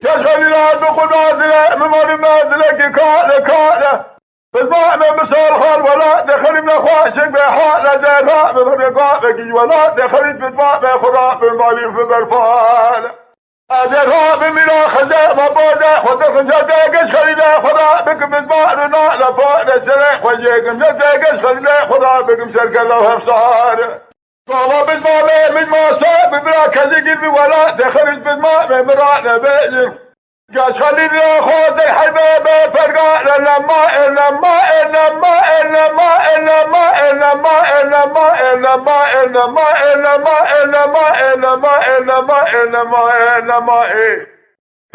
يشغل لا بقول نازله ممر نازله كاله بالماء من مسار ولا دخل من خواشق بحاله دراء من رقابك ولا دخل بالماء بخراب مالي في برفان دراء من خزاء مبوده ودخل جداقش خلينا خرابك بالماء رنا لفوق سريح وجيك جداقش خلينا خرابك مسرق الله صار والله بالماء من ما صاب ببراك قلبي ولا دخل بالماء من برانا بيجر قاش خلينا خذ الحبابة فرقا لما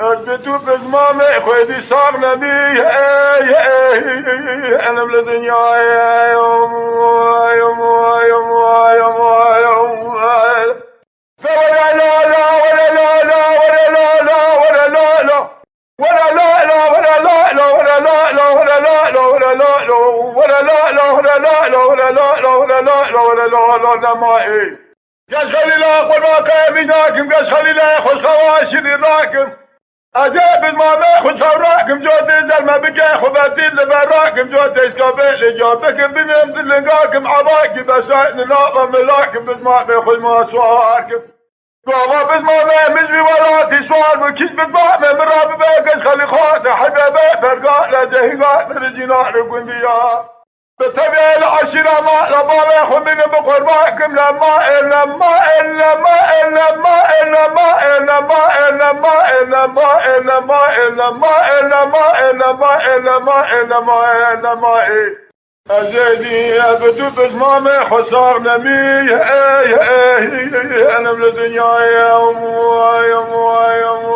أثبتوا بزمام خويدي صار نبي أنا بالدنيا يوم يوم يوم يوم يوم ولا لا لا ولا لا لا ولا لا لا ولا لا لا ولا لا لا ولا لا لا ولا لا لا ولا لا لا ولا لا لا ولا لا لا ولا لا لا ولا لا لا ولا لا لا ولا لا لا ما إيه يشغل الله قرباك بناكم يشغل الله خذ خواشي راكم أجاب ما خذ خوراكم جود زلمة بكي خباتي لبراكم جود إسكابيل جابكم بميم لقاكم عضاكم بسائل ناظم ملاكم بسماء بخذ ما سواركم والله بسماء مجري وراتي سوار وكيش بسماء مراب باكش خلي خاطر حبابي فرقاء لجهقاء مرجينا لكم بيا بتبع العشرة ما لبابا خمين بقرباكم لما إنما إنما إنما إنما إنما إنما إنما إنما إنما إنما إنما إنما إنما إنما أزيدي أبدو بزمامي خسار نمي أنا بالدنيا يوم يوم يوم